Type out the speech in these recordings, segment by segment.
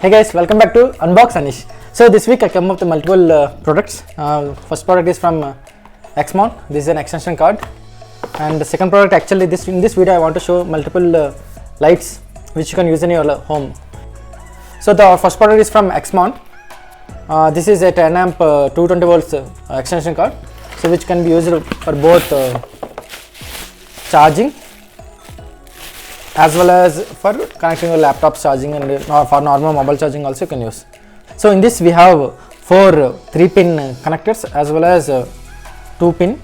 Hey guys, welcome back to Unbox Anish. So this week I come up with multiple products. First product is from Xmon. This is an extension card, and the second product, actually in this video I want to show multiple lights which you can use in your home. So the first product is from Xmon. This is a 10 amp 220 volts extension card, so which can be used for both charging as well as for connecting your laptop charging, and for normal mobile charging also you can use. So in this we have 4 3-pin connectors as well as 2-pin,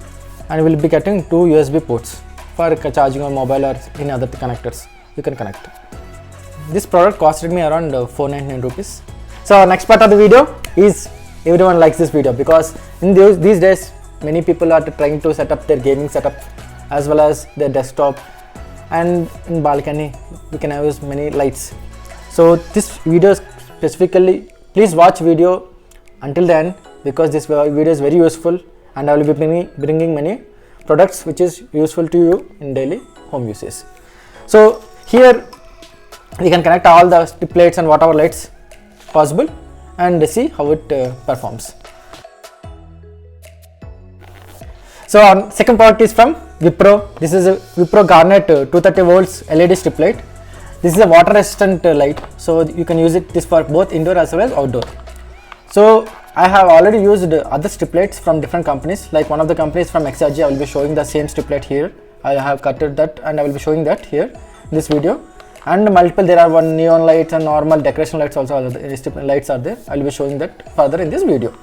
and we will be getting 2 USB ports for charging your mobile or any other connectors you can connect. This product costed me around 499 rupees. So next part of the video is, everyone likes this video because in these days many people are trying to set up their gaming setup as well as their desktop, and in balcony we can use many lights. So this video specifically, please watch video until the end because this video is very useful, and I will be bringing many products which is useful to you in daily home uses. So here we can connect all the strip lights and whatever lights possible and see how it performs. So our second product is from Wipro. This is a Wipro Garnet 230 volts LED strip light. This is a water resistant light, so you can use this for both indoor as well as outdoor. So I have already used other strip lights from different companies, like one of the companies from Xergy. I will be showing the same strip light here. I have cutted that and I will be showing that here in this video. And multiple, there are one neon lights and normal decoration lights also, strip lights are there. I will be showing that further in this video.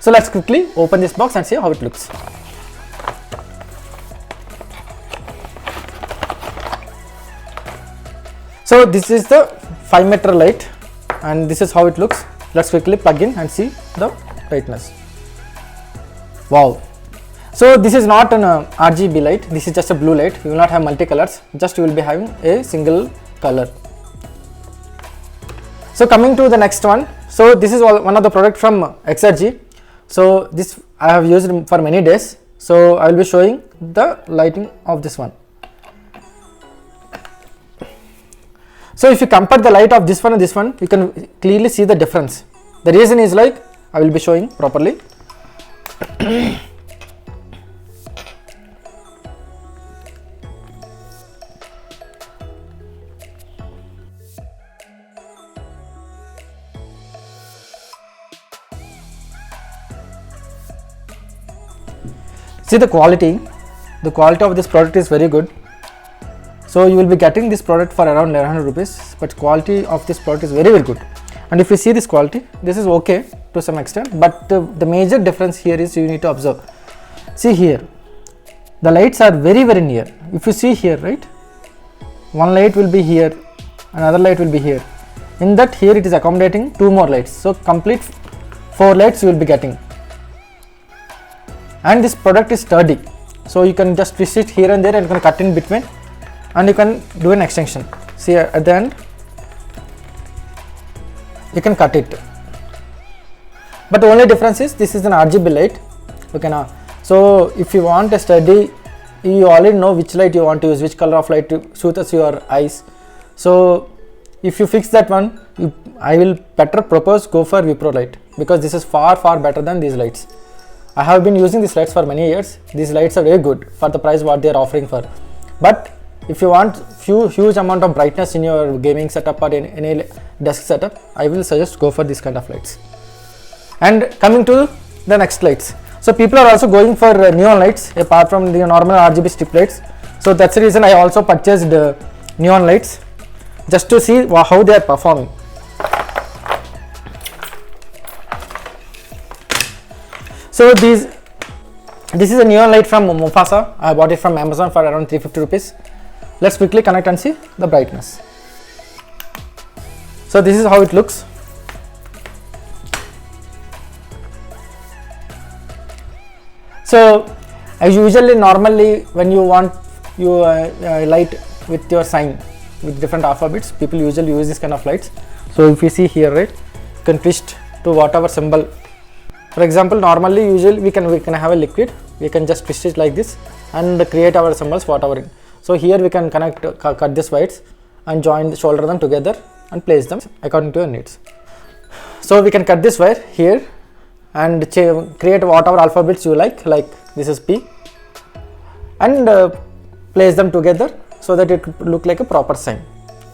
So let's quickly open this box and see how it looks. So this is the 5-meter light and this is how it looks. Let's quickly plug in and see the brightness. Wow. So this is not an RGB light, this is just a blue light. You will not have multicolors, just you will be having a single color. So coming to the next one. So this is one of the product from Xergy. So this I have used for many days. So I will be showing the lighting of this one. So if you compare the light of this one and this one, you can clearly see the difference. The reason is, like, I will be showing properly. See the quality of this product is very good. So you will be getting this product for around 1100 rupees, but quality of this product is very good. And if you see this quality, this is okay to some extent, but the major difference here is you need to observe. See here, the lights are very near. If you see here, right, one light will be here, another light will be here. In that, here it is accommodating 2 more lights. So complete 4 lights you will be getting. And this product is sturdy, so you can just twist it here and there and you can cut in between, and you can do an extension. See at the end you can cut it, but the only difference is this is an RGB light. Okay, so if you want a sturdy, you already know which light you want to use, which color of light suits your eyes. So if you fix that one, I will better propose go for Wipro light, because this is far better than these lights. I have been using these lights for many years. These lights are very good for the price what they are offering for. But if you want huge amount of brightness in your gaming setup or in any desk setup, I will suggest go for this kind of lights. And coming to the next lights. So people are also going for neon lights apart from the normal RGB strip lights. So that's the reason I also purchased neon lights, just to see how they are performing. So this is a neon light from Mufasa. I bought it from Amazon for around 350 rupees. Let's quickly connect and see the brightness. So this is how it looks. So as usually normally when you want light with your sign with different alphabets, people usually use this kind of lights. So if you see here, right, you can twist to whatever symbol. For example, normally usually we can have a liquid, we can just twist it like this and create our symbols whatever. So here we can cut these whites and solder them together and place them according to your needs. So we can cut this wire here and create whatever alphabets you like this is P, and place them together so that it could look like a proper sign.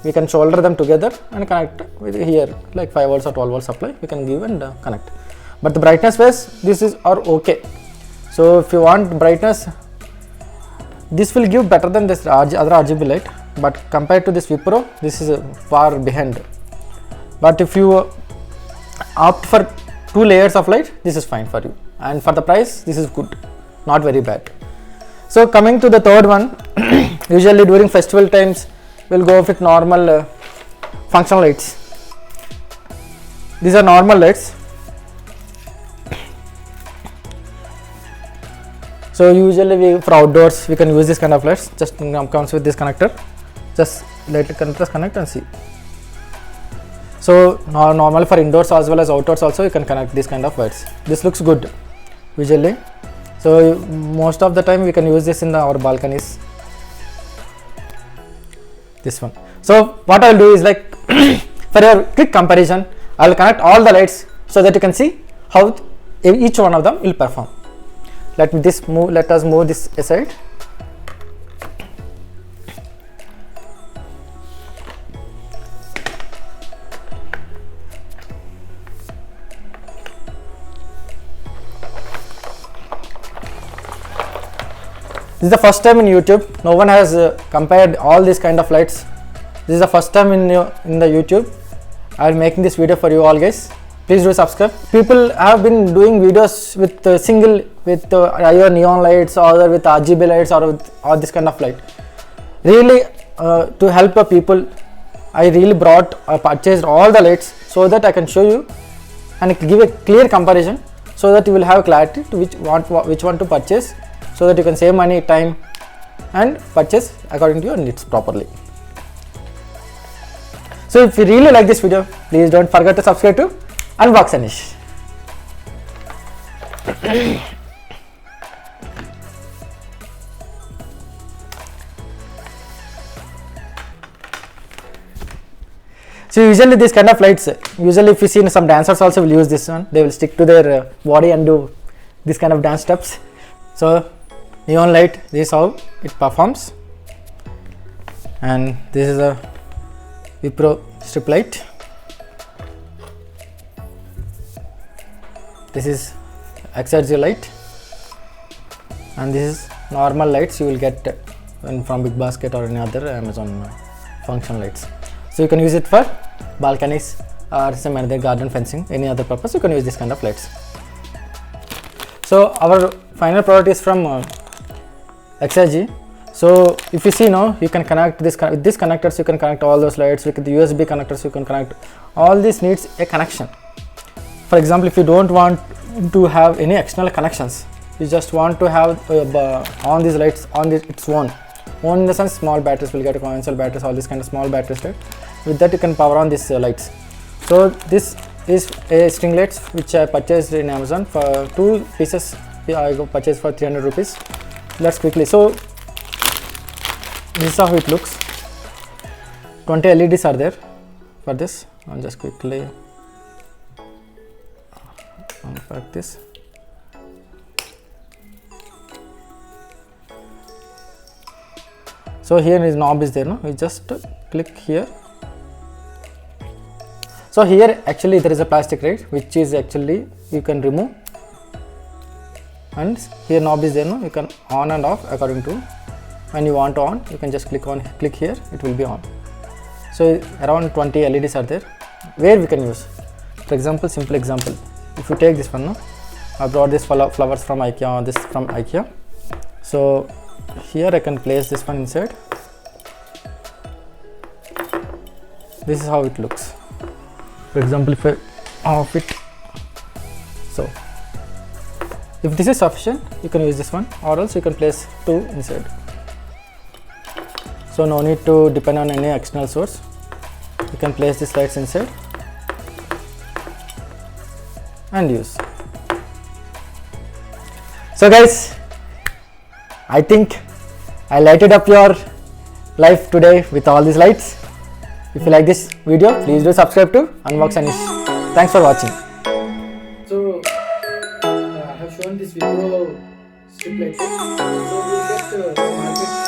We can solder them together and connect with here like 5 volts or 12 volts supply we can give and connect. But the brightness wise this is are okay. So if you want brightness, this will give better than this other RGB light, but compared to this Wipro, this is far behind. But if you opt for 2 layers of light, this is fine for you, and for the price this is good, not very bad. So coming to the third one, usually during festival times we'll go with normal functional lights. These are normal lights. So usually for outdoors we can use this kind of lights. Just comes with this connector. Just let it connect and see. So normally for indoors as well as outdoors also you can connect this kind of lights. This looks good usually. So most of the time we can use this in our balconies. This one. So what I will do is like for your quick comparison, I will connect all the lights so that you can see how each one of them will perform. Let us move this aside. This is the first time in YouTube. No one has compared all these kind of lights. This is the first time in the YouTube. I am making this video for you all guys. Please do subscribe. People have been doing videos with either neon lights or with RGB lights or this kind of light. Really to help the people, I really purchased all the lights so that I can show you and give a clear comparison so that you will have clarity to which one to purchase, so that you can save money, time and purchase according to your needs properly. So if you really like this video, please don't forget to subscribe to Unbox Anish. So usually this kind of lights, usually if you see some dancers also will use this one. They will stick to their body and do this kind of dance steps. So neon light, this is how it performs, and this is a Wipro strip light. This is Xergy light, and this is normal lights you will get from Big Basket or any other Amazon function lights. So you can use it for balconies or some other garden fencing, any other purpose you can use this kind of lights. So our final product is from Xergy. So if you see now, you can connect this with these connectors. You can connect all those lights with the USB connectors. You can connect all this needs a connection. For example, if you don't want to have any external connections, you just want to have on these lights on its own in the sense small batteries will get coin cell batteries, all these kind of small batteries, right? With that you can power on these lights. So this is a string lights which I purchased in Amazon for 2 pieces. I purchased for 300 rupees. Let's quickly. So this is how it looks. 20 LEDs are there for this. I'll just quickly unpack this. So here is knob is there, no? We just click here. So here actually there is a plastic, right, which is actually you can remove, and here knob is there, no? You can on and off according to when you want to on. You can just click here, it will be on. So around 20 LEDs are there where we can use. For example, simple example, if you take this one, no? I brought this flowers from IKEA, or this from IKEA. So here I can place this one inside. This is how it looks. For example, if I off it, so if this is sufficient, you can use this one, or else you can place 2 inside. So no need to depend on any external source. You can place these lights inside and use. So guys, I think I lighted up your life today with all these lights. If you like this video, please do subscribe to Unbox Anish. Thanks for watching. So I have shown this Wipro strip like this. So we get market